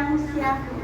manusiaku.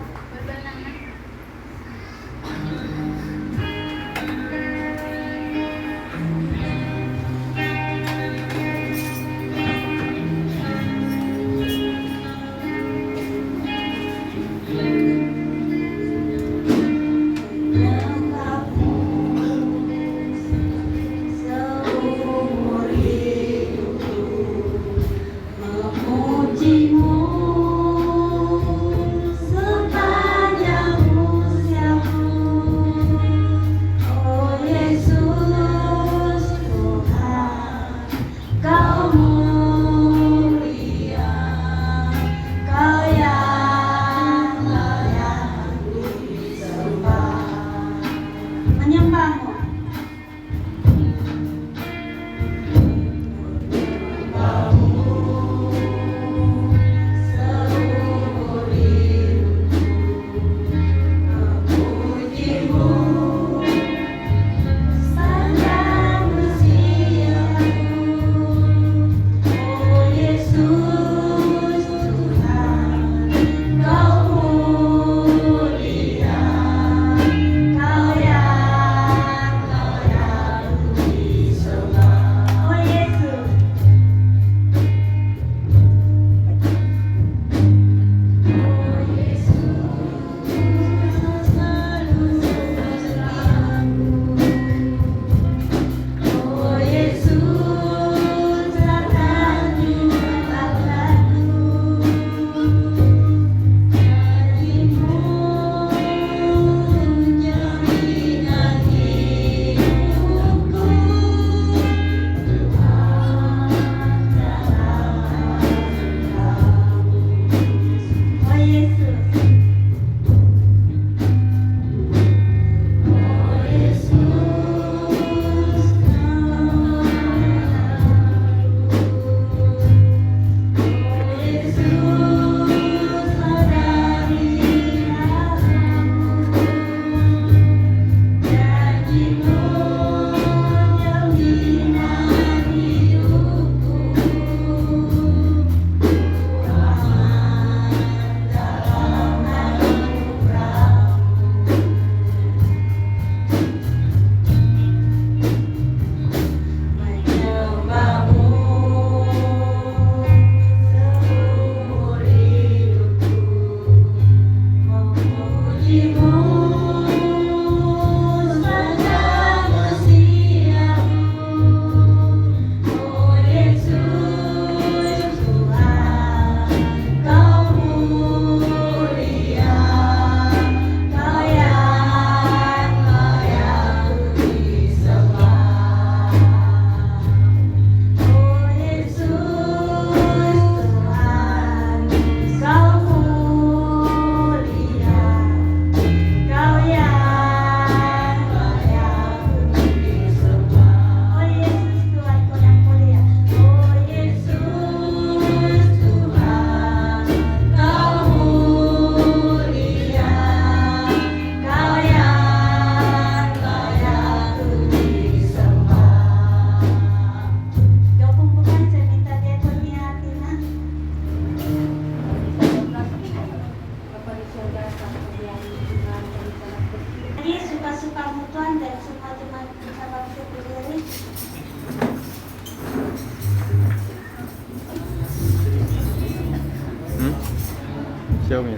Xiaomi.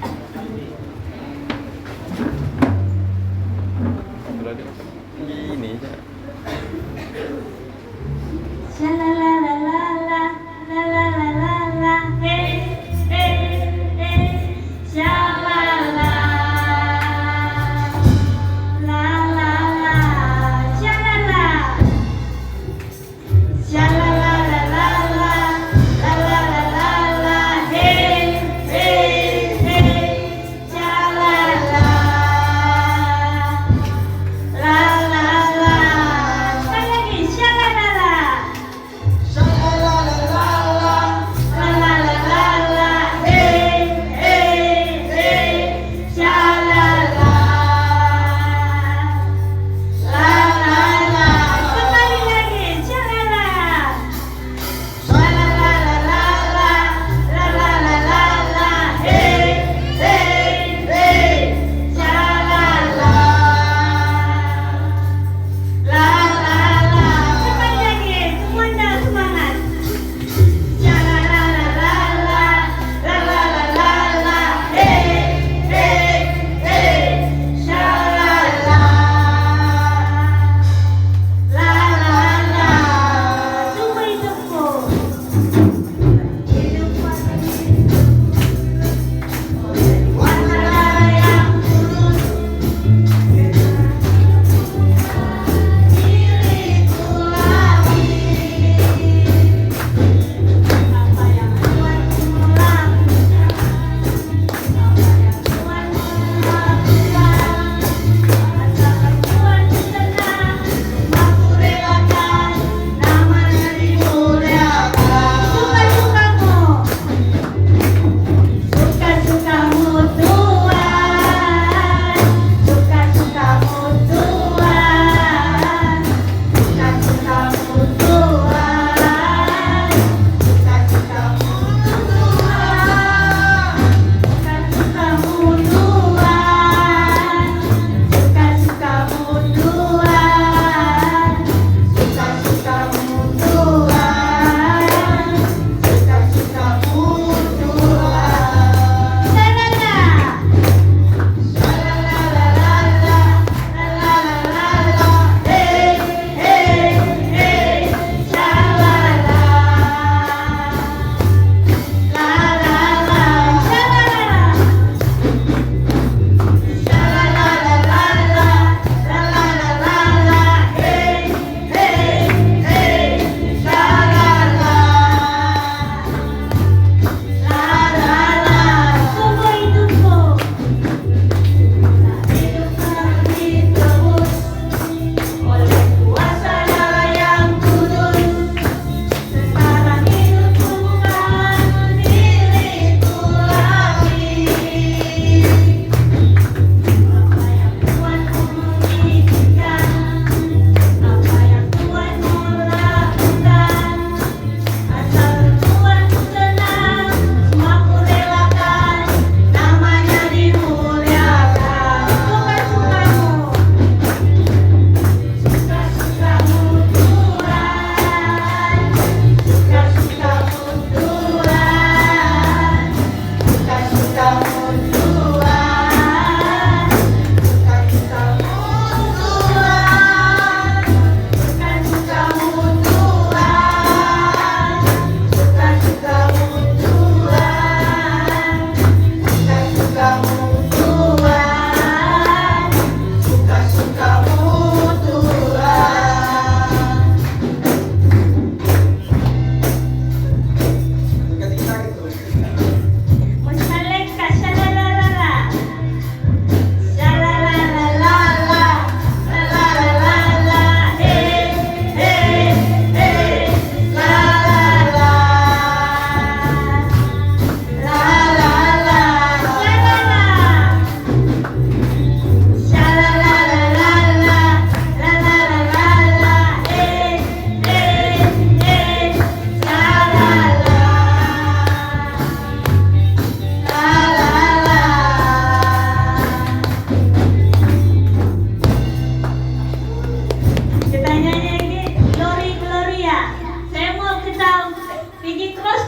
Ini aja.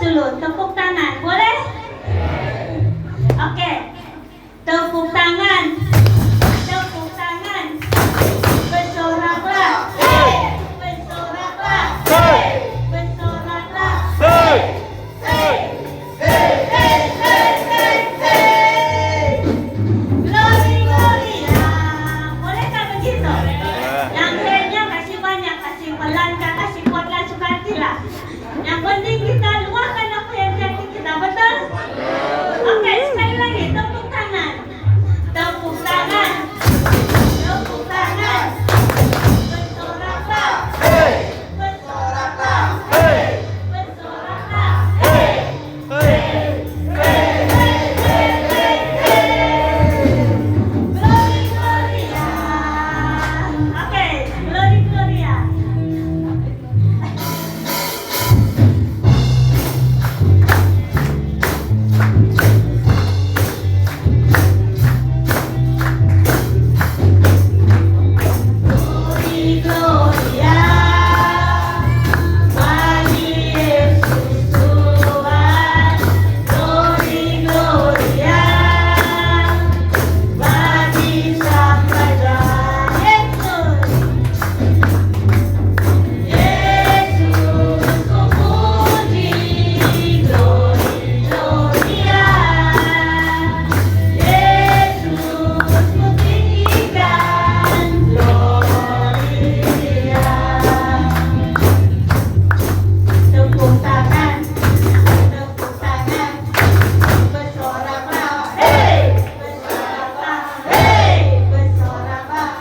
dulu, tepuk tangan, boleh? Oke, tepuk tangan, tepuk tangan, bersoraklah, bersoraklah, bersoraklah, glory, gloria, bolehkah begitu? Yang kayaknya kasih banyak, kasih pelan, kasih kuatlah, sukatilah. Yang penting kita luahkan apa yang jadi kita, betul? Oke, sekali lagi, tepuk tangan, tepuk tangan, tepuk tangan, bersoraklah, bersoraklah, bersoraklah, glory, gloria. Oke, glory, gloria. Glory, gloria, bagi Yesus Tuhan. Glory, gloria, bagi Sang Raja Yesus. Yesus ku puji, glory, gloria. Yesus ku tinggikan, gloria. Tepuk tangan, bersoraklah, bersoraklah, bersoraklah,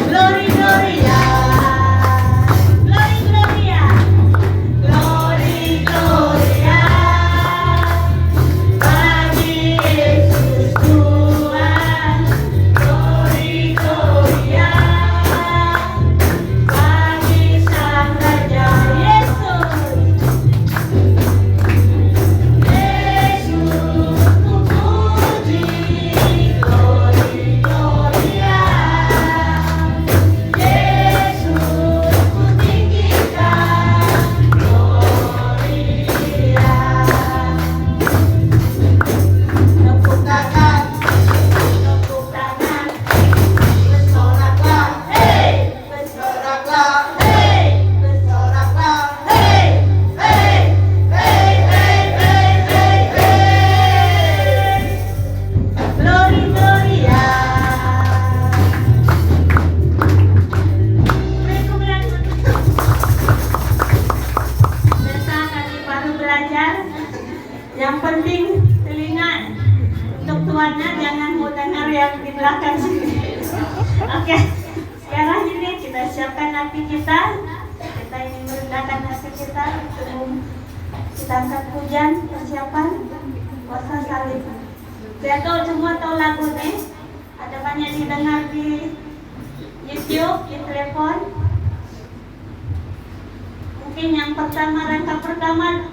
glory, gloria, glory, gloria, glory, gloria, bagi Yesus Tuhan. Glory, gloria, bagi Sang Raja Yesus. Yesus ku puji, glory, gloria. Yesus ku tinggikan, gloria. Tepuk tangan, bersoraklah, bersoraklah, bersoraklah, glory, gloria. Biasa kami baru belajar, yang penting telinga untuk tuannya, jangan mau dengar yang di belakang sini. Oke, sekarang ini kita siapkan hati kita. Kita ingin merendahkan hati kita sebelum kita angkat pujian, persiapan puasa salib. Saya tahu semua tahu lagu nih, ada banyak didengar di YouTube, di telepon. Mungkin yang pertama, rangka pertama,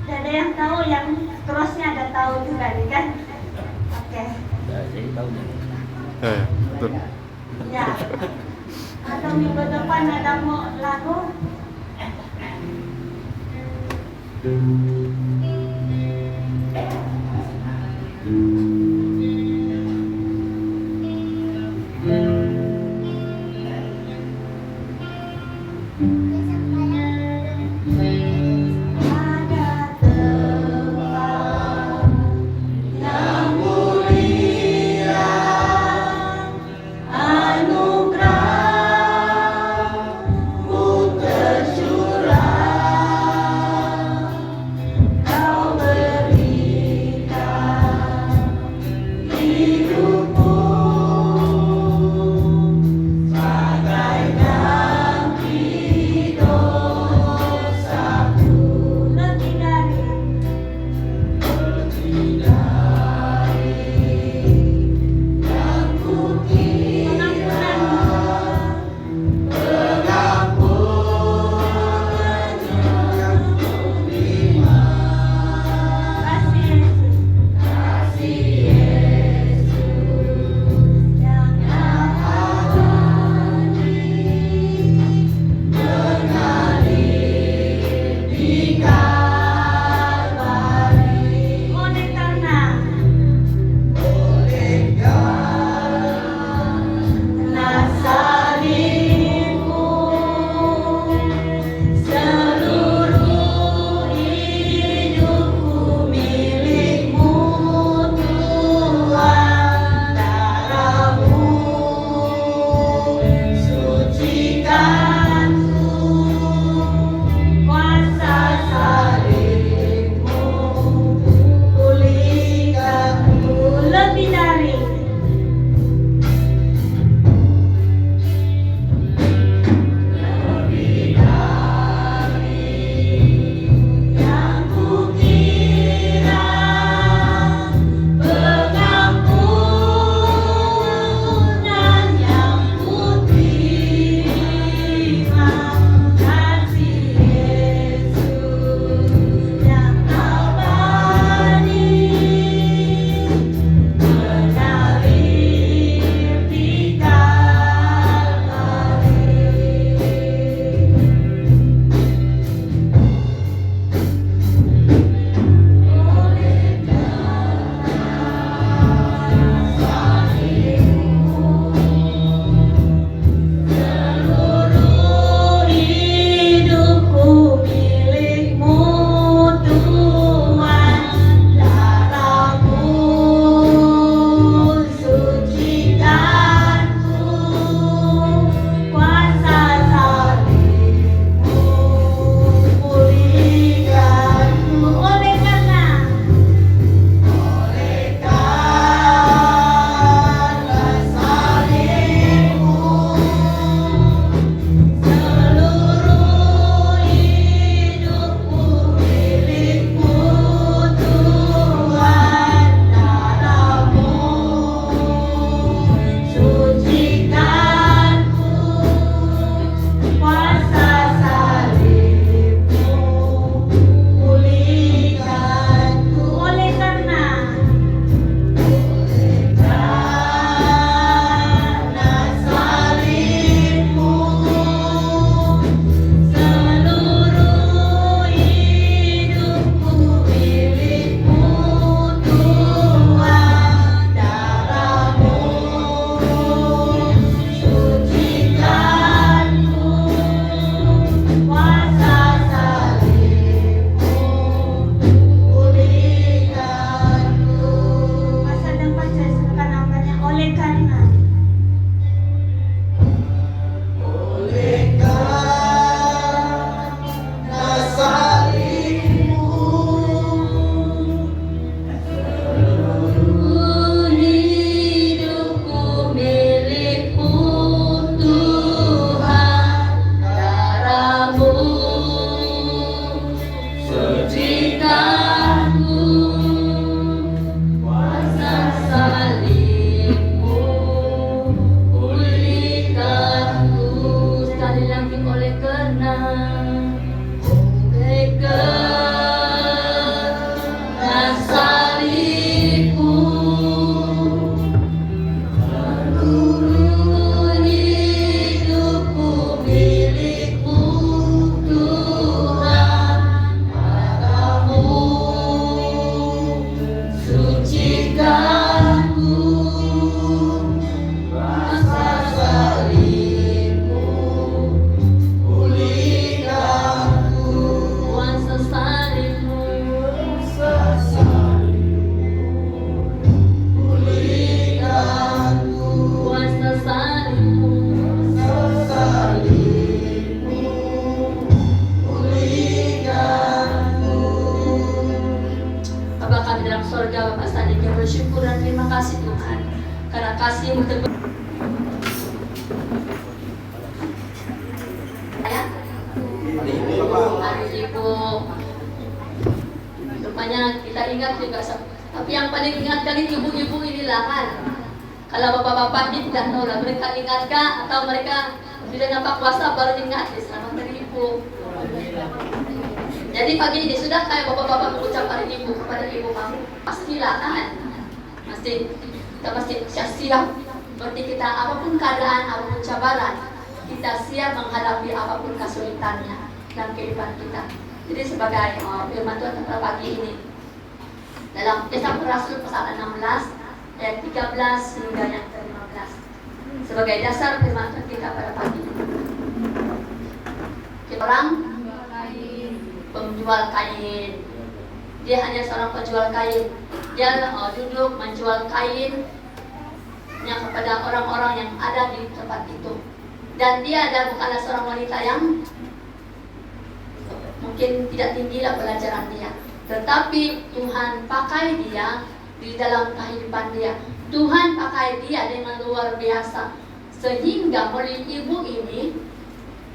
ada yang tahu, yang terusnya ada tahu juga nih kan? Oke. Betul. Ya. Atau minggu depan ada mau lagu? Ada tempat yang mulia, anugerah-Mu tercurah. Kau berikan hidupmu sebagai ganti kasih-Mu teguh. Ya. Hari Ibu. Rupanya kita ingat juga, tapi yang paling ingat kali ibu-ibu inilah kan. Kalau bapak-bapak ini tidak tahu lah, mereka ingatkah atau mereka tidak nampak puasa baru ingat. Selamat Hari Ibu. Jadi pagi ini sudah kayak bapak-bapak mengucap Hari Ibu kepada ibu kamu, pastilah kan, kita mesti siap. Berarti kita apapun keadaan, apapun cabaran, kita siap menghadapi apapun kesulitannya dalam kehidupan kita. Jadi sebagai firman Tuhan pada pagi ini dalam Kisah Rasul pasal 16 ayat 13 hingga yang ke-15 sebagai dasar firman Tuhan kita pada pagi ini. Orang penjual kain, dia hanya seorang penjual kain. Dia duduk menjual kainnya kepada orang-orang yang ada di tempat itu. Dan dia bukanlah seorang wanita yang mungkin tidak tinggi lah pelajaran dia, tetapi Tuhan pakai dia di dalam kehidupan dia. Tuhan pakai dia dengan luar biasa, sehingga oleh ibu ini,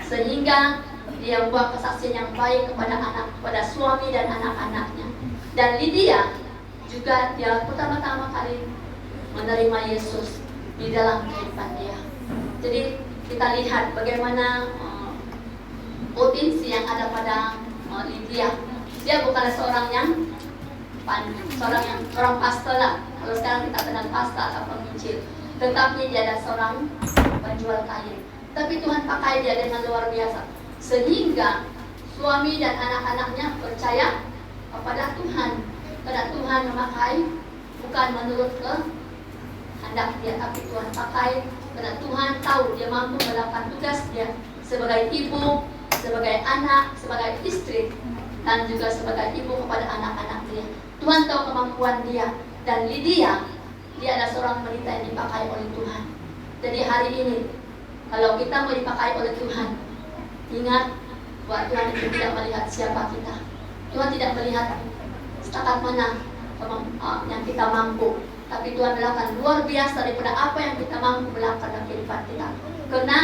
sehingga dia buat kesaksian yang baik kepada kepada suami dan anak-anaknya. Dan Lydia juga dia pertama-tama kali menerima Yesus di dalam kehidupan dia. Jadi kita lihat bagaimana potensi yang ada pada Lydia. Dia bukanlah seorang pastor lah. Kalau sekarang kita kenal pastor atau penginjil, tetapi dia adalah seorang penjual kain. Tapi Tuhan pakai dia dengan luar biasa, sehingga suami dan anak-anaknya percaya kepada Tuhan. Karena Tuhan memakai bukan menurut kehendak dia, tapi Tuhan pakai karena Tuhan tahu dia mampu melakukan tugas dia sebagai ibu, sebagai anak, sebagai istri, dan juga sebagai ibu kepada anak-anak dia. Tuhan tahu kemampuan dia. Dan Lydia, dia adalah seorang wanita yang dipakai oleh Tuhan. Jadi hari ini, kalau kita mau dipakai oleh Tuhan, ingat bahwa Tuhan itu tidak melihat siapa kita. Tuhan tidak melihat setakat mana yang kita mampu, tapi Tuhan melakukan luar biasa daripada apa yang kita mampu melakukan dalam kehidupan kita. Karena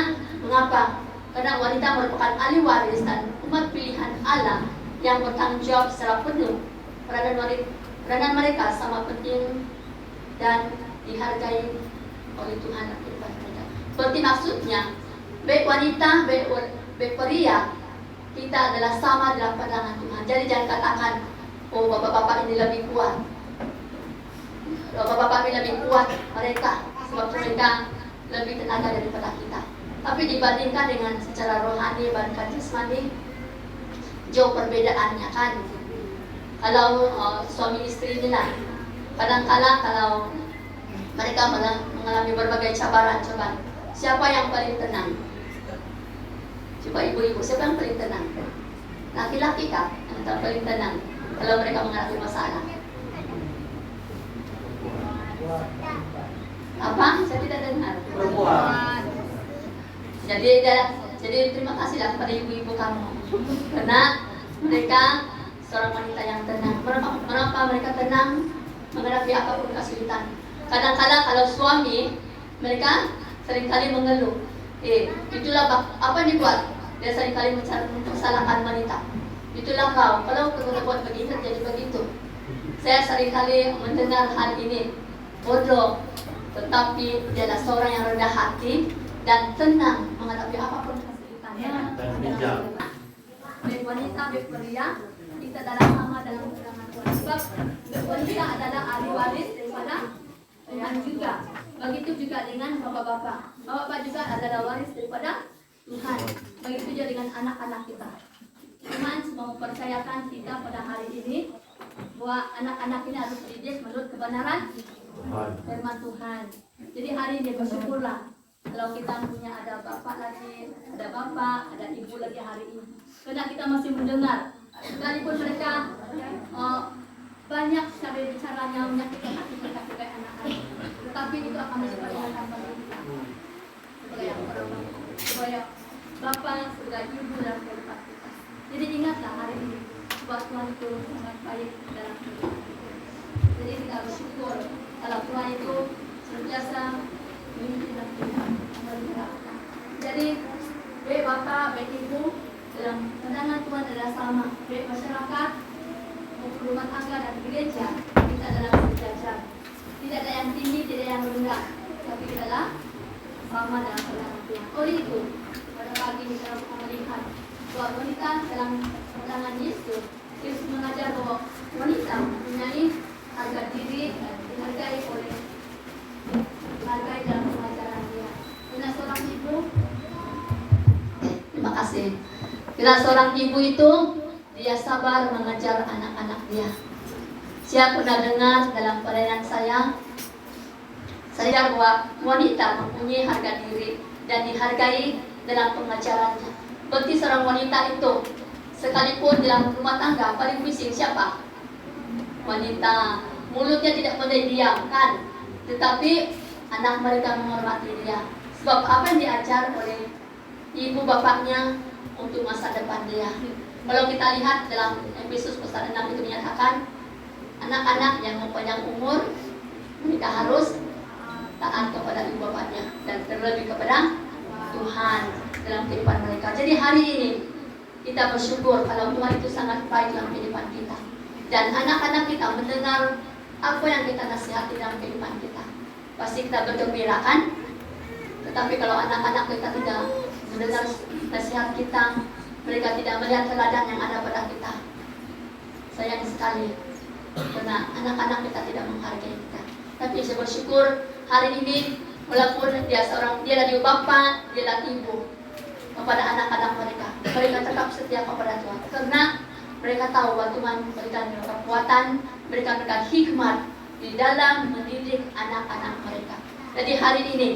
mengapa? Karena wanita merupakan ahli waris dan umat pilihan Allah yang bertanggung jawab secara penuh. Peranan mereka sama penting dan dihargai oleh Tuhan dalam kehidupan mereka. Seperti maksudnya, baik wanita, baik pria, kita adalah sama dalam pandangan Tuhan. Jadi jangan katakan, oh bapak-bapak ini lebih kuat. Bapak-bapak ini lebih kuat mereka, sebab mereka lebih tenaga daripada kita. Tapi dibandingkan dengan secara rohani, dibandingkan jasmani, jauh perbedaannya kan. Kalau suami istri inilah, kadang-kadang kalau mereka mengalami berbagai cabaran, coba siapa yang paling tenang? Coba ibu-ibu, siapa yang paling tenang? Laki-laki kah yang paling tenang kalau mereka mengalami masalah? Apa? Saya tidak dengar. Perempuan. Jadi terima kasihlah kepada ibu-ibu kamu, karena mereka seorang wanita yang tenang. Mengapa mereka tenang menghadapi apapun kesulitan? Kadang-kadang kalau suami, mereka seringkali mengeluh. Itulah apa yang dibuat? Dia seringkali mempersalahkan wanita. Itulah kalau kita buat begitu, jadi begitu. Saya seringkali mendengar hal ini, bodoh. Tetapi dia adalah seorang yang rendah hati dan tenang menghadapi apapun kesulitannya. Baik wanita, baik pria, kita adalah sama dalam pandangan Tuhan. Sebab wanita adalah ahli waris daripada Tuhan juga. Begitu juga dengan bapak-bapak. Bapak juga adalah waris daripada Tuhan. Begitu juga dengan anak-anak kita. Tuhan mau mempercayakan kita pada hari ini bahwa anak-anak ini harus dididik menurut kebenaran firman Tuhan. Jadi hari ini bersyukurlah kalau kita punya ada bapak lagi, ada bapak, ada ibu lagi hari ini. Karena kita masih mendengar, sekalipun mereka banyak caranya menyakitkan hati mereka sebagai anak-anak, tetapi itu akan menjadi bagi kita sebagai orang, sebagai bapak, sebagai ibu dalam kehidupan kita. Jadi ingatlah hari ini bahwa Tuhan itu sangat baik dalam kehidupan kita. Jadi kita bersyukur kalau Tuhan itu senantiasa memimpin dalam kehidupan mereka. Jadi, baik Bapak, baik Ibu, dalam pandangan Tuhan adalah sama. Baik masyarakat, maupun rumah tangga dan gereja, kita adalah sejajar. Tidak ada yang tinggi, tidak ada yang rendah, tapi kita adalah sama dalam pandangan Tuhan. Oleh itu, pada pagi ini kita melihat bahwa wanita dalam pandangan Yesus, Yesus mengajar bahwa wanita mempunyai harga diri dan dihargai oleh dihargai dalam pengajaran dia. Bila seorang ibu, terima kasih. Bila seorang ibu itu dia sabar mengajar anak-anak dia. Saya pernah dengar dalam pelayanan saya bahwa wanita mempunyai harga diri dan dihargai dalam pengajarannya. Berarti seorang wanita itu sekalipun dalam rumah tangga paling bising siapa? Wanita. Mulutnya tidak boleh diam kan? Tetapi anak mereka menghormati dia. Sebab apa yang diajar oleh ibu bapaknya untuk masa depan dia. Kalau kita lihat dalam Efesus pasal 6 itu menyatakan anak-anak yang mempanjang umur mereka harus taat kepada ibu bapaknya dan terlebih kepada Tuhan dalam kehidupan mereka. Jadi hari ini kita bersyukur kalau Tuhan itu sangat baik dalam kehidupan kita. Dan anak-anak kita mendengar apa yang kita nasihati dalam kehidupan kita. Pasti kita bergembira kan? Tetapi kalau anak-anak kita tidak mendengar nasihat kita, mereka tidak melihat teladan yang ada pada kita. Sayang sekali, karena anak-anak kita tidak menghargai kita. Tapi saya bersyukur hari ini, walaupun dia adalah bapa, dia adalah ibu kepada anak-anak mereka. Mereka tetap setia kepada Tuhan. Karena mereka tahu bahwa Tuhan memberikan kekuatan, memberikan hikmat di dalam mendidik anak-anak mereka. Jadi hari ini,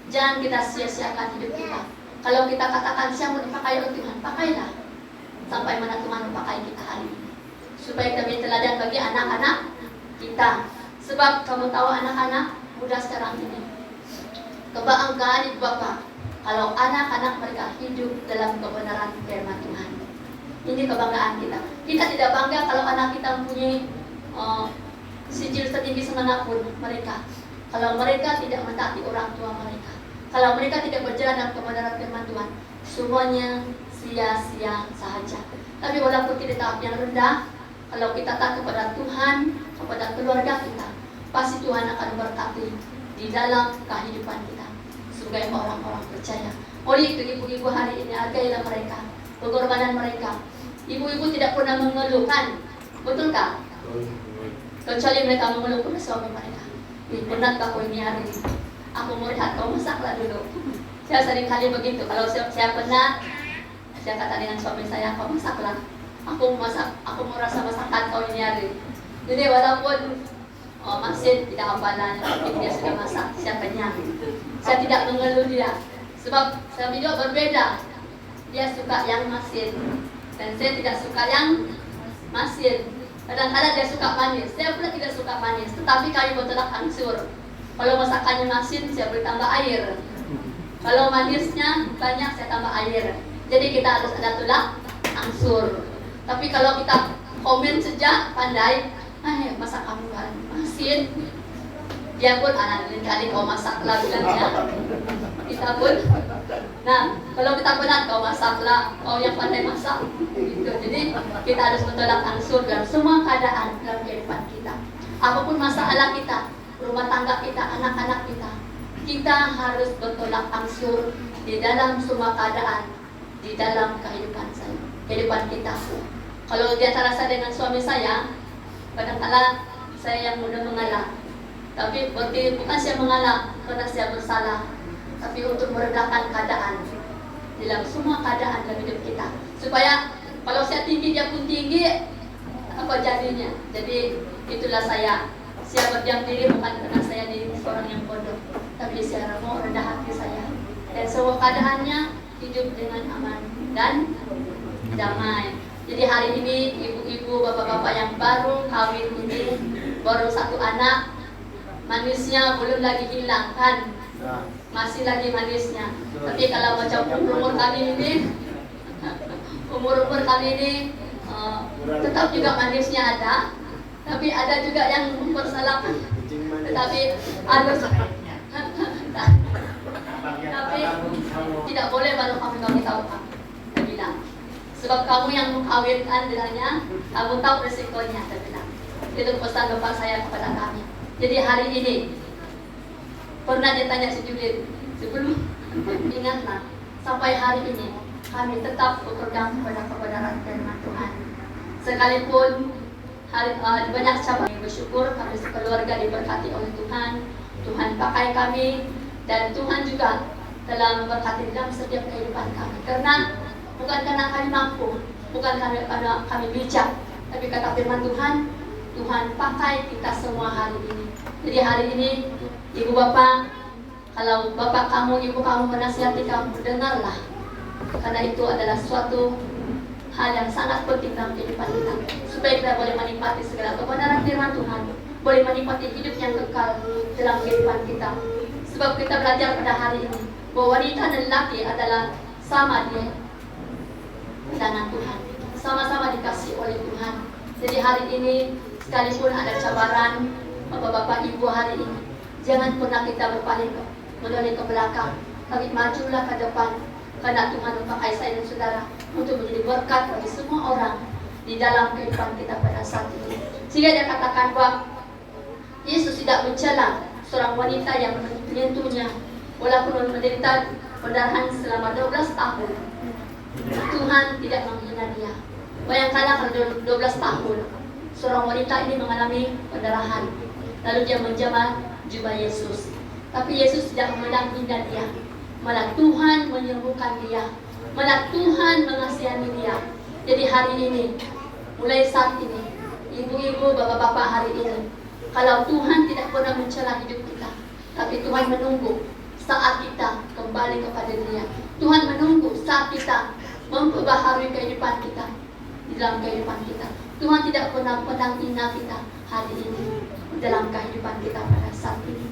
jangan kita sia-siakan hidup kita. Kalau kita katakan siapa mau dipakai oleh Tuhan, pakailah. Sampai mana Tuhan memakai kita hari ini. Supaya kami teladan bagi anak-anak kita. Sebab kamu tahu anak-anak muda sekarang ini. Kebanggaan ibu bapa. Kalau anak-anak mereka hidup dalam kebenaran firman Tuhan. Ini kebanggaan kita. Kita tidak bangga kalau anak kita mempunyai sijil setinggi semanapun mereka. Kalau mereka tidak mentaati orang tua mereka. Kalau mereka tidak berjalan dalam kebenaran firman Tuhan, semuanya sia-sia sahaja. Tapi walaupun kita tahap yang rendah, kalau kita taat kepada Tuhan, kepada keluarga kita, pasti Tuhan akan berkati di dalam kehidupan kita sebagai orang-orang percaya. Oleh itu ibu-ibu hari ini hargailah mereka, pengorbanan mereka. Ibu-ibu tidak pernah mengeluhkan, betul tak? Kecuali mereka mengeluh kepada suami mereka. Pernahkah kau ini hari ini? Aku mau lihat kau masaklah dulu. Saya sering kali begitu. Kalau saya pernah, saya kata dengan suami saya, kau masaklah. Aku mau rasa masakan kau ini hari. Jadi walaupun masih tidak hafalan, tapi dia sudah masak, saya kenyang. Saya tidak mengeluh dia. Sebab saya juga berbeda. Dia suka yang masin dan saya tidak suka yang masin. Kadang-kadang dia suka manis, saya pula tidak suka manis. Tetapi kami bertolak ansur. Kalau masakannya masin, saya beri tambah air. Kalau manisnya banyak, saya tambah air. Jadi kita harus ada tulak ansur. Tapi kalau kita komen sejak pandai, masak kamu kan masin. Dia pun lain kali kau masaklah bilangnya. Kita pun, nah kalau kita penat kau masaklah, kau yang pandai masak. Gitu. Jadi kita harus bertolak ansur dalam semua keadaan dalam kehidupan kita. Apapun masalah kita, rumah tangga kita, anak-anak kita harus bertolak ansur di dalam semua keadaan, di dalam kehidupan kita. Kalau di antara saya dengan suami saya, kadang-kadang saya yang mudah mengalah. Tapi berarti bukan saya mengalah karena saya bersalah, tapi untuk meredakan keadaan dalam semua keadaan dalam hidup kita. Supaya kalau saya tinggi, dia pun tinggi, apa jadinya? Jadi itulah saya berdiam diri bukan karena saya ini seorang yang bodoh, tapi saya mau rendah hati saya. Dan semua keadaannya hidup dengan aman dan damai. Jadi hari ini ibu-ibu, bapak-bapak yang baru kawin ini, baru satu anak, manisnya belum lagi hilang kan? Masih lagi manisnya. Tapi kalau macam umur kami ini, tetap juga manisnya ada. Tapi ada juga yang bersalah. Tetapi harus tidak boleh baru kami tahu kamu. Dia bilang, sebab kamu yang mengkawinkan bilangnya, kamu tahu resikonya. Dia bilang, itu pesan Bapak saya kepada kami. Jadi hari ini pernah ditanya si Judit, sebelum ingatlah sampai hari ini kami tetap berpegang kepada kebenaran firman Tuhan. Sekalipun banyak cabang, bersyukur kami sekeluarga diberkati oleh Tuhan. Tuhan pakai kami dan Tuhan juga telah memberkati dalam setiap kehidupan kami. Karena bukan karena kami mampu, bukan karena kami bijak, tapi kata firman Tuhan, Tuhan pakai kita semua hari ini. Jadi hari ini Ibu Bapak, kalau Bapak kamu, Ibu kamu menasihati kamu, dengarlah. Karena itu adalah suatu hal yang sangat penting dalam kehidupan kita, supaya kita boleh menikmati segala kebenaran firman Tuhan, boleh menikmati hidup yang kekal dalam kehidupan kita. Sebab kita belajar pada hari ini bahwa wanita dan laki adalah sama di tangan Tuhan, sama-sama dikasih oleh Tuhan. Jadi hari ini sekalipun ada cabaran, Bapak-bapak Ibu hari ini, jangan pernah kita berpaling menoleh ke belakang, tapi majulah ke depan. Karena Tuhan memakai saya dan saudara untuk menjadi berkat bagi semua orang di dalam kehidupan kita pada saat ini. Sehingga dia katakan bahwa Yesus tidak mencela seorang wanita yang menyentuhnya, walaupun menderita pendarahan selama 12 tahun. Tuhan tidak menghina dia. Bayangkanlah kalau 12 tahun seorang wanita ini mengalami pendarahan, lalu dia menjamah jubah Yesus. Tapi Yesus tidak menghina dia, malah Tuhan menyembuhkan dia, malah Tuhan mengasihani dia. Jadi hari ini, mulai saat ini, ibu-ibu, bapak-bapak hari ini, kalau Tuhan tidak pernah mencela hidup kita, tapi Tuhan menunggu saat kita kembali kepada Dia. Tuhan menunggu saat kita memperbaharui kehidupan kita di dalam kehidupan kita. Tuhan tidak pernah hina kita hari ini dalam kehidupan kita pada saat ini.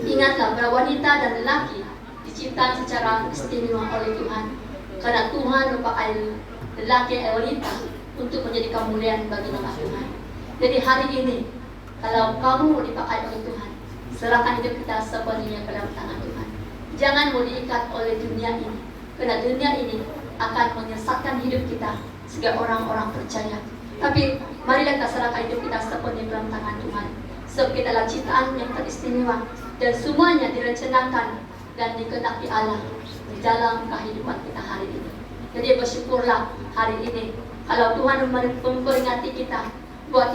Ingatlah bahwa wanita dan lelaki diciptakan secara istimewa oleh Tuhan, karena Tuhan memakai lelaki dan wanita untuk menjadi kemuliaan bagi nama Tuhan. Jadi hari ini, kalau kamu mau dipakai oleh Tuhan, serahkan hidup kita sepenuhnya ke dalam tangan Tuhan. Jangan mau diikat oleh dunia ini, karena dunia ini akan menyesatkan hidup kita sehingga orang-orang percaya. Tapi marilah kita serahkan hidup kita sepenuhnya ke dalam tangan Tuhan. Sebab kita adalah ciptaan yang teristimewa dan semuanya direncanakan dan dikehendaki Allah di dalam kehidupan kita hari ini. Jadi bersyukurlah hari ini kalau Tuhan memperingati kita bahwa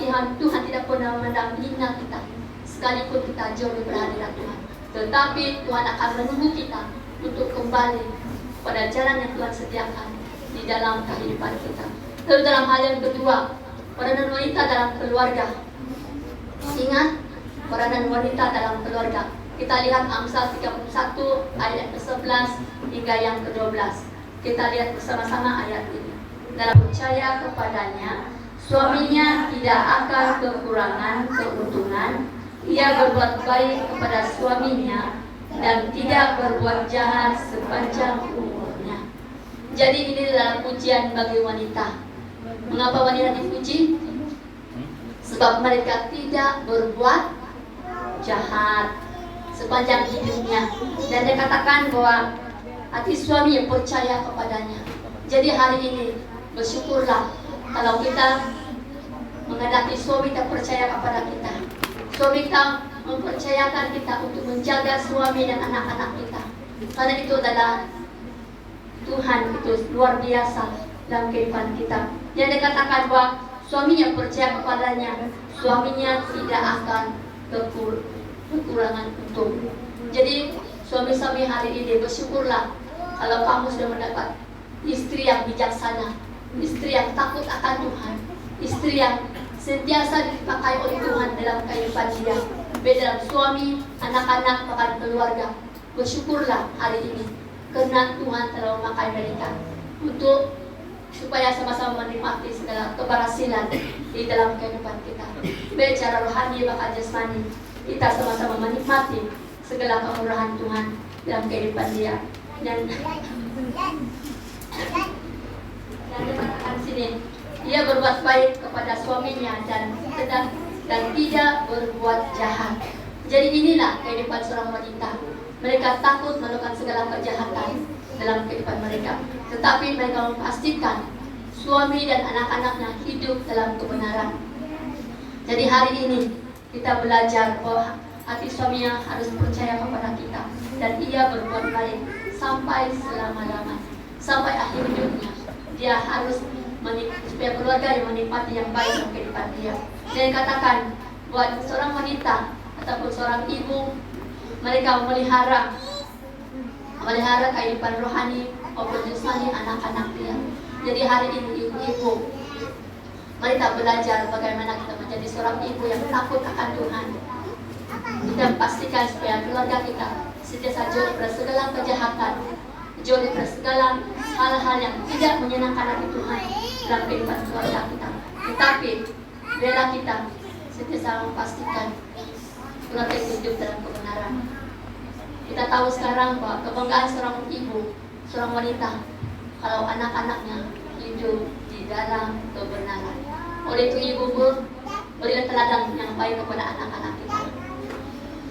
Tuhan tidak pernah memandang hina kita sekalipun kita jauh dari hadirat Tuhan. Tetapi Tuhan akan menunggu kita untuk kembali pada jalan yang Tuhan sediakan di dalam kehidupan kita. Lalu dalam hal yang kedua, peranan wanita dalam keluarga. Ingat, peranan wanita dalam keluarga. Kita lihat Amsal 31 ayat ke-11 hingga yang ke-12. Kita lihat bersama-sama ayat ini. Dalam percaya kepadanya, suaminya tidak akan kekurangan keuntungan. Ia berbuat baik kepada suaminya dan tidak berbuat jahat sepanjang umurnya. Jadi ini adalah pujian bagi wanita. Mengapa wanita dipuji? Sebab mereka tidak berbuat jahat sepanjang hidupnya. Dan dia katakan bahwa hati suami yang percaya kepadanya. Jadi hari ini bersyukurlah kalau kita menghadapi suami tak percaya kepada kita. Suami kita mempercayakan kita untuk menjaga suami dan anak-anak kita. Karena itu adalah Tuhan itu luar biasa dalam kehidupan kita. Yang dikatakan bahwa suami yang percaya kepadanya, suaminya tidak akan kekurangan untung. Jadi suami-suami hari ini bersyukurlah kalau kamu sudah mendapat istri yang bijaksana, istri yang takut akan Tuhan, istri yang sentiasa dipakai oleh Tuhan dalam kehidupan dia, baik dalam suami, anak-anak, bahkan keluarga. Bersyukurlah hari ini karena Tuhan telah memakai mereka untuk supaya sama-sama menikmati segala keberhasilan di dalam kehidupan kita, baik secara rohani bahkan jasmani. Kita sama-sama menikmati segala kemurahan Tuhan dalam kehidupan dia. Dan dikatakan sini, ia berbuat baik kepada suaminya dan tidak berbuat jahat. Jadi inilah kehidupan seorang wanita Mereka takut melakukan segala kejahatan dalam kehidupan mereka. Tetapi mereka memastikan suami dan anak-anaknya hidup dalam kebenaran. Jadi hari ini kita belajar bahwa hati suaminya harus percaya kepada kita dan ia berbuat baik sampai selama-lamanya, sampai akhir hidupnya. Dia harus supaya keluarga yang menikmati yang baik dalam kehidupan dia. Dan katakan buat seorang wanita ataupun seorang ibu, mereka memelihara kehidupan rohani maupun jasmani anak-anak dia. Jadi hari ini ibu-ibu, mereka belajar bagaimana kita menjadi seorang ibu yang takut akan Tuhan. Kita pastikan supaya keluarga kita sentiasa jauh dari segala kejahatan, jauh dari segala hal-hal yang tidak menyenangkan hati Tuhan dalam kehidupan keluarga kita. Tetapi biarlah kita sentiasa memastikan keluarga itu hidup dalam kebenaran. Kita tahu sekarang bahwa kebanggaan seorang ibu, seorang wanita, kalau anak-anaknya hidup di dalam kebenaran. Oleh itu ibu berilah teladan yang baik kepada anak-anak kita.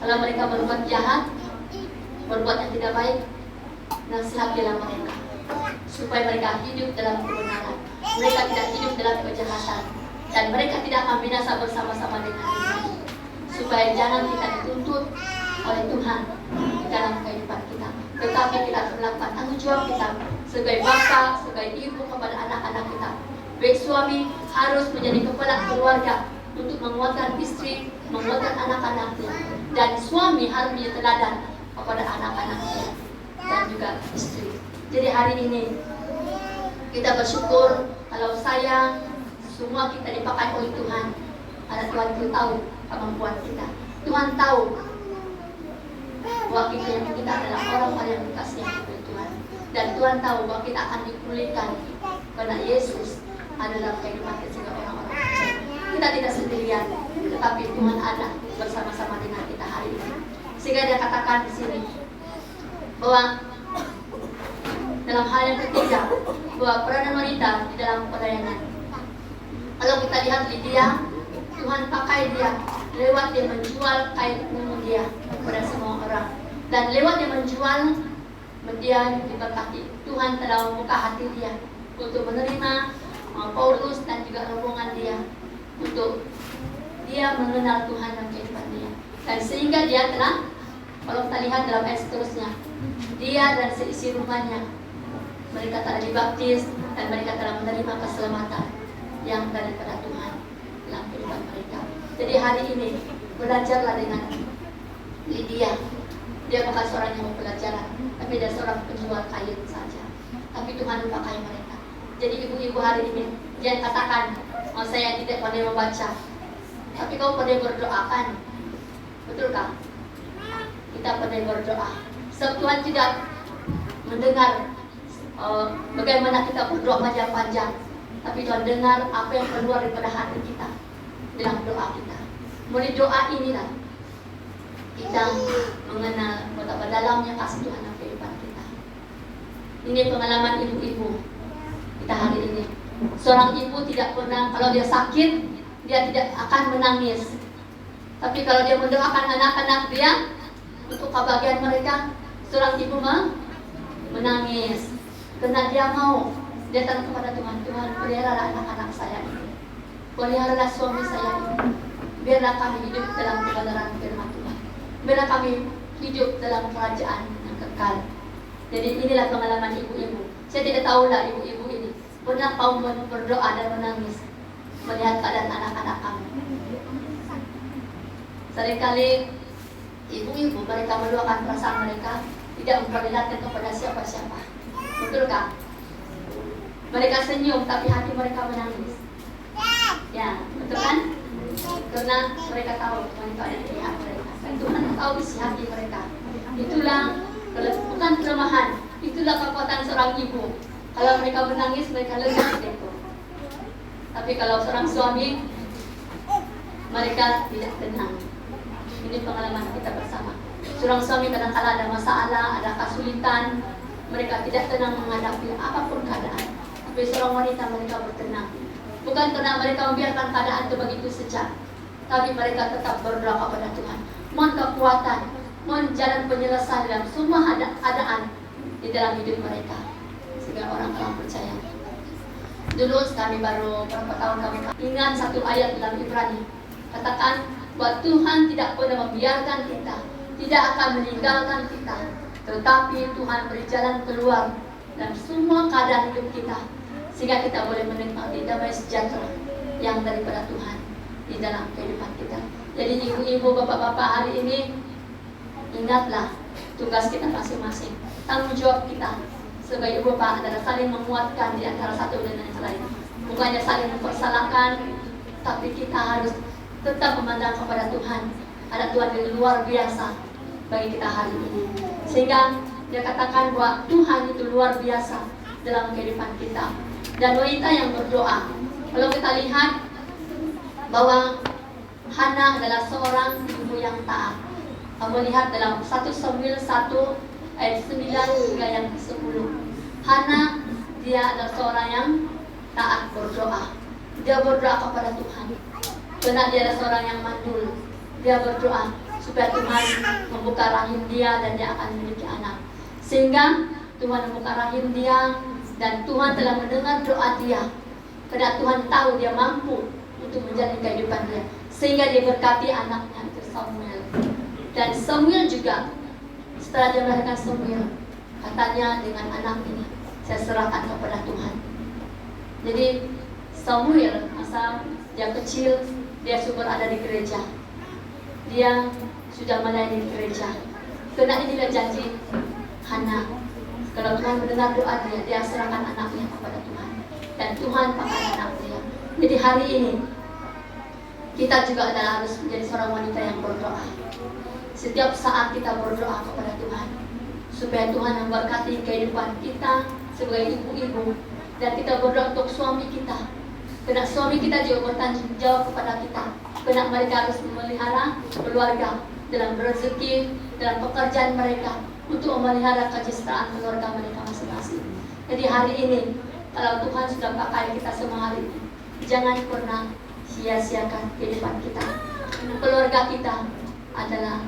Kalau mereka berbuat jahat, berbuat yang tidak baik, nasihatilah mereka supaya mereka hidup dalam kebenaran. Mereka tidak hidup dalam kejahatan dan mereka tidak akan binasa bersama-sama dengan Tuhan. Supaya jangan kita dituntut oleh Tuhan di dalam kehidupan kita, tetapi kita harus melakukan tanggung jawab kita sebagai bapa, sebagai ibu kepada anak-anak kita. Baik suami harus menjadi kepala keluarga untuk menguatkan istri, menguatkan anak-anaknya, dan suami harus menjadi teladan kepada anak-anaknya dan juga istri. Jadi hari ini kita bersyukur kalau saya semua kita dipakai oleh Tuhan. Karena Tuhan itu tahu kemampuan kita. Tuhan tahu bahwa kita adalah orang-orang yang dikasihi oleh Tuhan. Dan Tuhan tahu bahwa kita akan dipulihkan karena Yesus adalah kehidupan kita orang-orang. Kita tidak sendirian, tetapi Tuhan ada bersama-sama dengan kita hari ini. Sehingga dia katakan di sini bahwa dalam hal yang ketiga, bahwa peranan wanita di dalam pelayanan. Kalau kita lihat Lydia, Tuhan pakai dia lewat dia menjual kain tenun dia kepada semua orang, dan lewat dia menjual dia diberkati. Tuhan telah membuka hati dia untuk menerima Paulus dan juga rombongan dia untuk dia mengenal Tuhan dalam kehidupan dia, dan sehingga dia telah, kalau kita lihat dalam ayat seterusnya, dia dan seisi rumahnya mereka telah dibaptis dan mereka telah menerima keselamatan yang daripada Tuhan dalam kehidupan mereka. Jadi hari ini belajarlah dengan Lydia. Dia bukan seorang yang mempelajaran, tapi dia seorang penjual kain saja. Tapi Tuhan memakai mereka. Jadi ibu-ibu hari ini jangan katakan, oh, saya tidak pandai membaca, tapi kau pandai berdoa kan? Betulkah? Kita pandai berdoa. Sebab Tuhan tidak mendengar bagaimana kita berdoa panjang-panjang, tapi Tuhan dengar apa yang keluar daripada hati kita dalam doa kita. Melalui doa inilah kita mengenal betapa dalamnya kasih Tuhan dalam kehidupan kita. Ini pengalaman ibu-ibu kita hari ini. Seorang ibu tidak pernah, kalau dia sakit, dia tidak akan menangis. Tapi kalau dia mendoakan anak-anak dia untuk kebahagiaan mereka, seorang ibu menangis. Karena dia mau, dia datang kepada Tuhan, Tuhan peliharalah anak-anak saya ini, peliharalah suami saya ini, biarlah kami hidup dalam kebenaran firman Tuhan, biarlah kami hidup dalam kerajaan yang kekal. Jadi inilah pengalaman ibu-ibu. Saya tidak tahulah ibu-ibu ini pernah mau berdoa dan menangis melihat keadaan anak-anak kami. Seringkali ibu-ibu mereka meluapkan perasaan mereka, tidak memperlihatkan kepada siapa-siapa. Betulkah? Mereka senyum tapi hati mereka menangis. Ya, betul kan? Karena mereka tahu Tuhan itu ada di pihak mereka. Dan Tuhan tahu isi hati mereka. Itulah bukan kelemahan, itulah kekuatan seorang ibu. Kalau mereka menangis, mereka lega gitu. Tapi kalau seorang suami, mereka tidak tenang. Ini pengalaman kita bersama. Seorang suami kadang-kala ada masalah, ada kesulitan, mereka tidak tenang menghadapi apapun keadaan. Tapi seorang wanita mereka bertenang. Bukan karena mereka membiarkan keadaan itu begitu saja, tapi mereka tetap berdoa kepada Tuhan. Mohon kekuatan, mohon jalan penyelesaian dalam semua keadaan di dalam hidup mereka. Sehingga orang-orang percaya. Dulu kami baru berapa tahun kami ingat satu ayat dalam Ibrani. Katakan bahwa Tuhan tidak pernah membiarkan kita, tidak akan meninggalkan kita, tetapi Tuhan beri jalan keluar dalam semua keadaan hidup kita, sehingga kita boleh menikmati damai sejahtera yang daripada Tuhan di dalam kehidupan kita. Jadi ibu-ibu, bapak-bapak, hari ini ingatlah tugas kita masing-masing. Tanggung jawab kita sebagai ibu bapak adalah saling menguatkan di antara satu dengan yang lain. Bukannya saling mempersalahkan, tapi kita harus tetap memandang kepada Tuhan. Ada Tuhan yang luar biasa bagi kita hari ini. Sehingga dia katakan bahwa Tuhan itu luar biasa dalam kehidupan kita. Dan wanita yang berdoa, kalau kita lihat bahwa Hana adalah seorang ibu yang taat. Kamu lihat dalam 1 Samuel 1 ayat 9 hingga yang 10. Hana, dia adalah seorang yang taat berdoa. Dia berdoa kepada Tuhan. Karena dia adalah seorang yang mandul. Dia berdoa supaya Tuhan membuka rahim dia dan dia akan memiliki anak. Sehingga Tuhan membuka rahim dia dan Tuhan telah mendengar doa dia. Karena Tuhan tahu dia mampu untuk menjalani kehidupan dia. Sehingga dia berkati anaknya itu Samuel. Dan Samuel juga setelah dia melahirkan Samuel, katanya dengan anak ini saya serahkan kepada Tuhan. Jadi Samuel masa dia kecil, dia subur ada di gereja. Dia sudah melayani di gereja. Karena inilah janji Hana. Kalau Tuhan mendengar doa dia, dia serahkan anaknya kepada Tuhan. Dan Tuhan pakai anak dia. Jadi hari ini kita juga adalah harus menjadi seorang wanita yang berdoa. Setiap saat kita berdoa kepada Tuhan, supaya Tuhan memberkati kehidupan kita sebagai ibu-ibu, dan kita berdoa untuk suami kita. Karena suami kita juga bertanggung jawab kepada kita. Karena mereka harus memelihara keluarga dalam rezeki, dalam pekerjaan mereka, untuk memelihara kesejahteraan keluarga mereka masing-masing. Jadi hari ini, kalau Tuhan sudah pakai kita semua hari ini, jangan pernah sia-siakan kehidupan kita. Keluarga kita adalah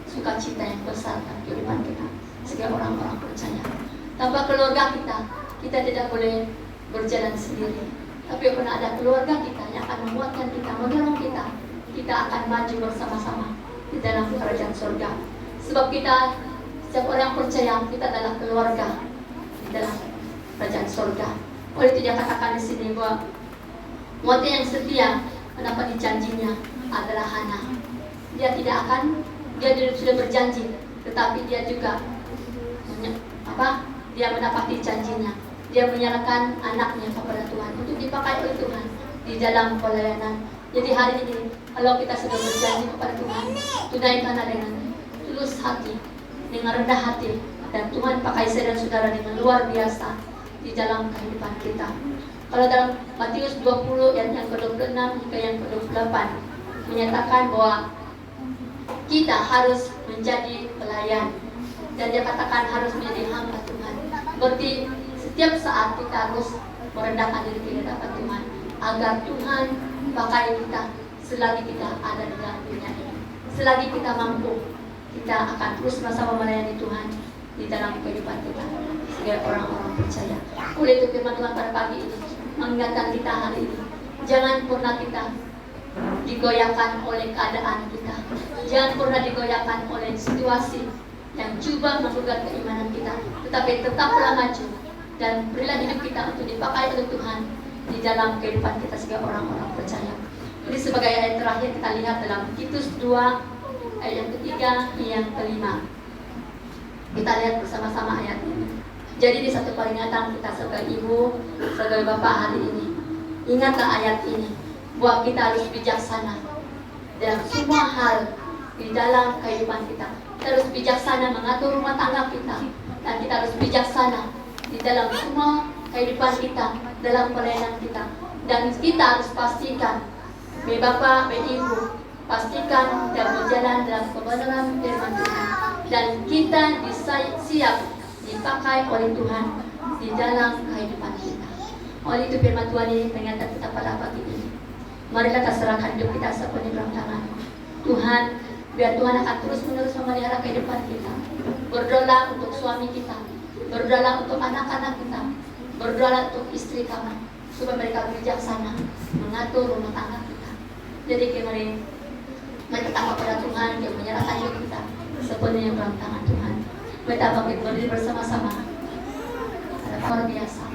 sukacita yang besar dalam kehidupan kita sebagai orang-orang percaya. Tanpa keluarga kita tidak boleh berjalan sendiri. Tapi pernah ada keluarga kita yang akan menguatkan kita, mendorong kita akan maju bersama-sama di dalam kerajaan surga. Sebab kita, setiap orang percaya, kita adalah keluarga di dalam kerajaan surga. Oleh itu dia katakan di sini bahwa wanita yang setia mendapat janjinya adalah Hana. Dia sudah berjanji, tetapi dia juga dia menepati janjinya. Dia menyerahkan anaknya kepada Tuhan untuk dipakai oleh Tuhan di dalam pelayanan. Jadi hari ini kalau kita sudah berjanji kepada Tuhan, tunaikanlah dengan tulus hati, dengan rendah hati, dan Tuhan pakai saya dan saudara dengan luar biasa di dalam kehidupan kita. Kalau dalam Matius 20 ayat yang ke-26 hingga yang ke-28 menyatakan bahwa kita harus menjadi pelayan, dan dia katakan harus menjadi hamba Tuhan. Berarti setiap saat kita harus merendahkan diri di hadapan Tuhan agar Tuhan pakai kita selagi kita ada di dalam dunia ini. Selagi kita mampu, kita akan terus bersama melayani Tuhan di dalam kehidupan kita sebagai orang-orang percaya. Oleh itu firman Tuhan pada pagi ini mengingatkan kita hari ini, jangan pernah kita digoyahkan oleh keadaan kita. Jangan pernah digoyahkan oleh situasi yang coba menggugat keimanan kita, tetapi tetaplah maju dan berilah hidup kita untuk dipakai oleh Tuhan di dalam kehidupan kita sebagai orang-orang percaya. Jadi sebagai ayat terakhir kita lihat dalam Titus 2 ayat yang ketiga yang kelima. Kita lihat bersama-sama ayat ini. Jadi di satu peringatan kita sebagai ibu, sebagai bapak hari ini, ingatlah ayat ini bahwa kita harus bijaksana dalam semua hal di dalam kehidupan kita. Kita harus bijaksana mengatur rumah tangga kita, dan kita harus bijaksana di dalam semua kehidupan kita, dalam pelayanan kita. Dan kita harus pastikan, bapak, ibu, pastikan kita berjalan dalam kebenaran firman Tuhan, dan kita siap dipakai oleh Tuhan di dalam kehidupan kita. Oleh itu firman Tuhan ini mengingatkan kita pada pagi ini. Marilah kita serahkan hidup kita sepenuhnya dalam tangan Tuhan. Biar Tuhan akan terus-menerus memelihara kehidupan kita. Berdoa untuk suami kita, berdoa untuk anak-anak kita, berdoa untuk istri kami, supaya mereka bijaksana mengatur rumah tangga kita. Jadi kemarin mereka tambah pada Tuhan yang menyerahkan hidup kita sepenuhnya dalam tangan Tuhan. Kita bangkit berdiri bersama-sama. Ada luar biasa.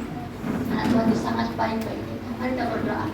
Anak Tuhan itu sangat baik bagi kita. Mari kita berdoa.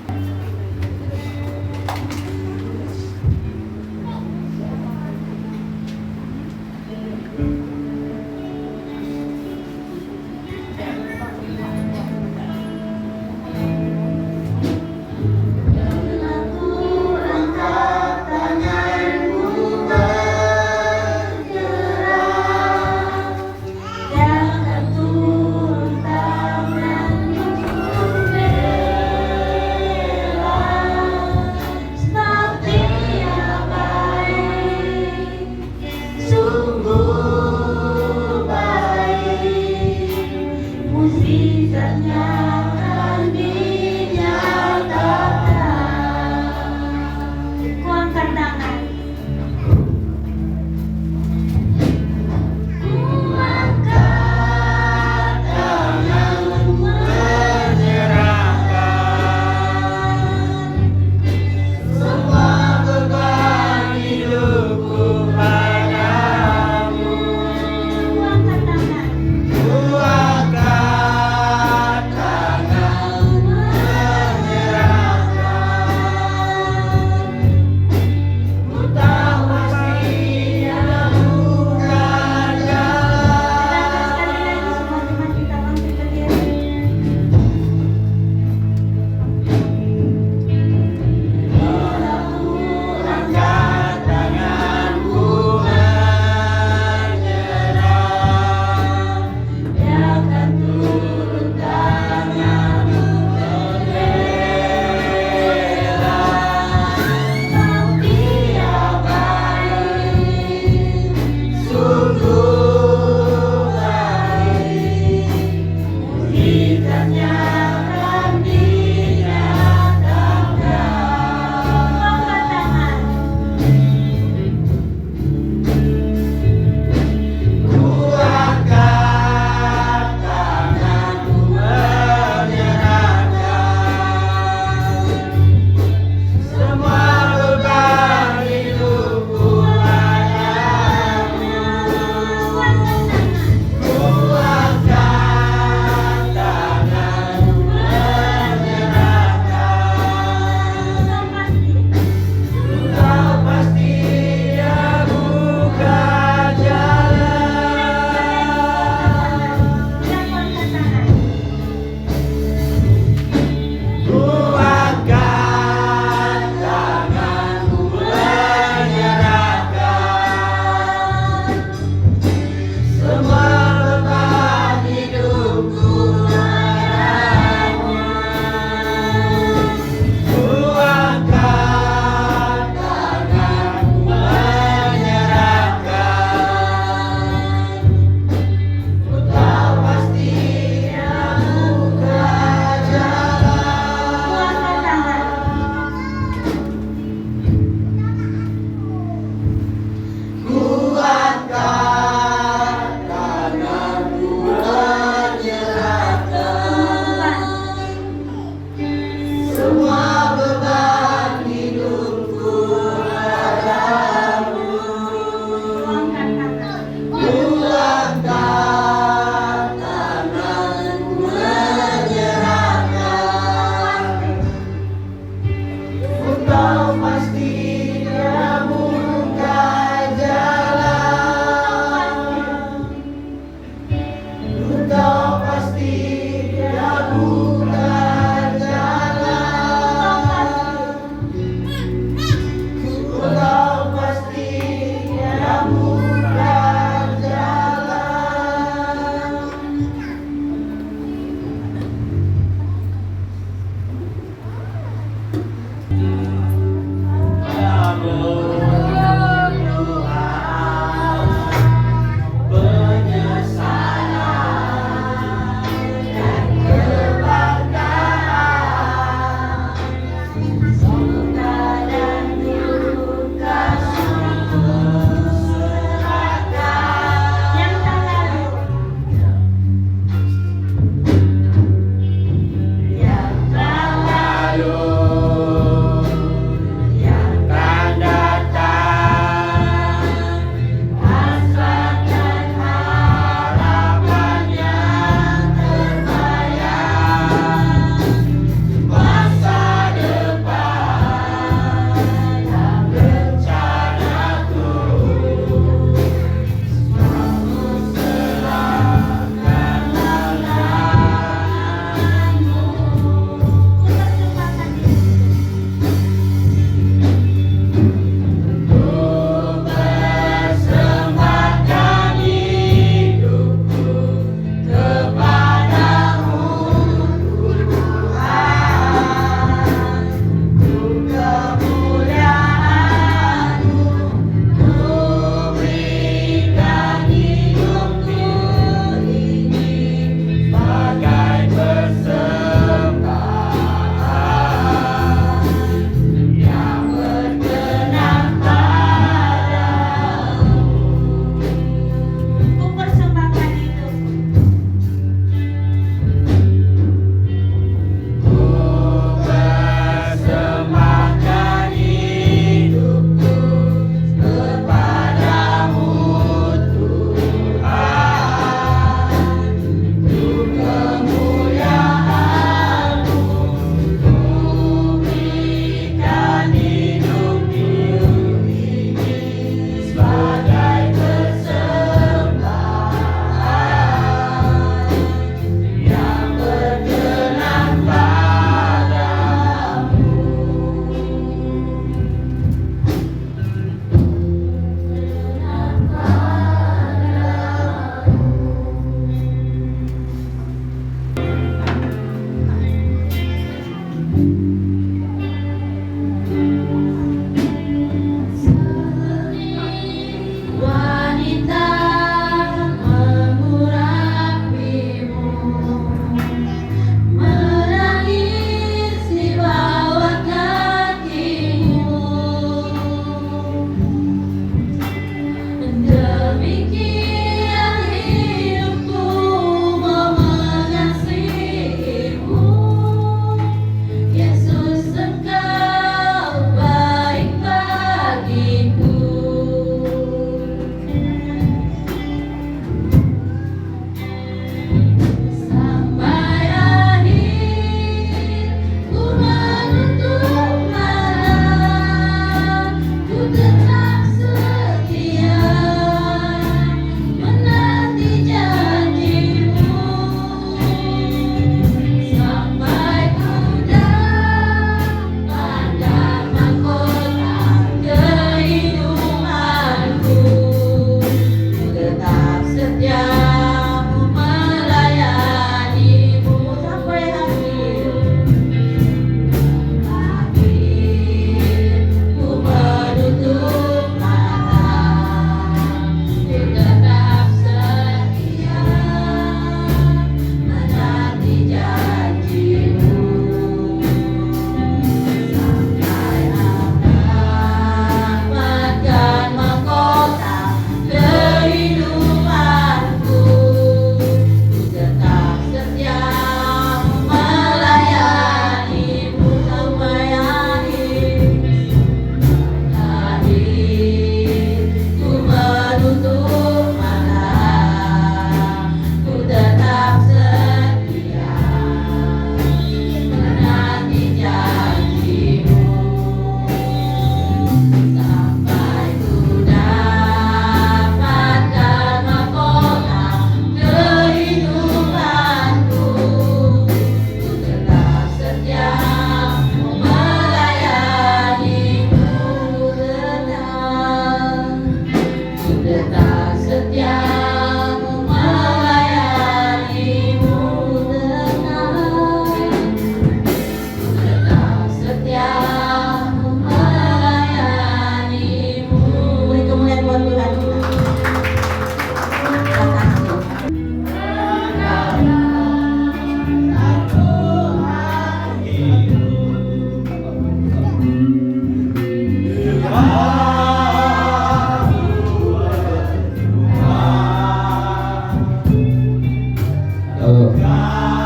Oh.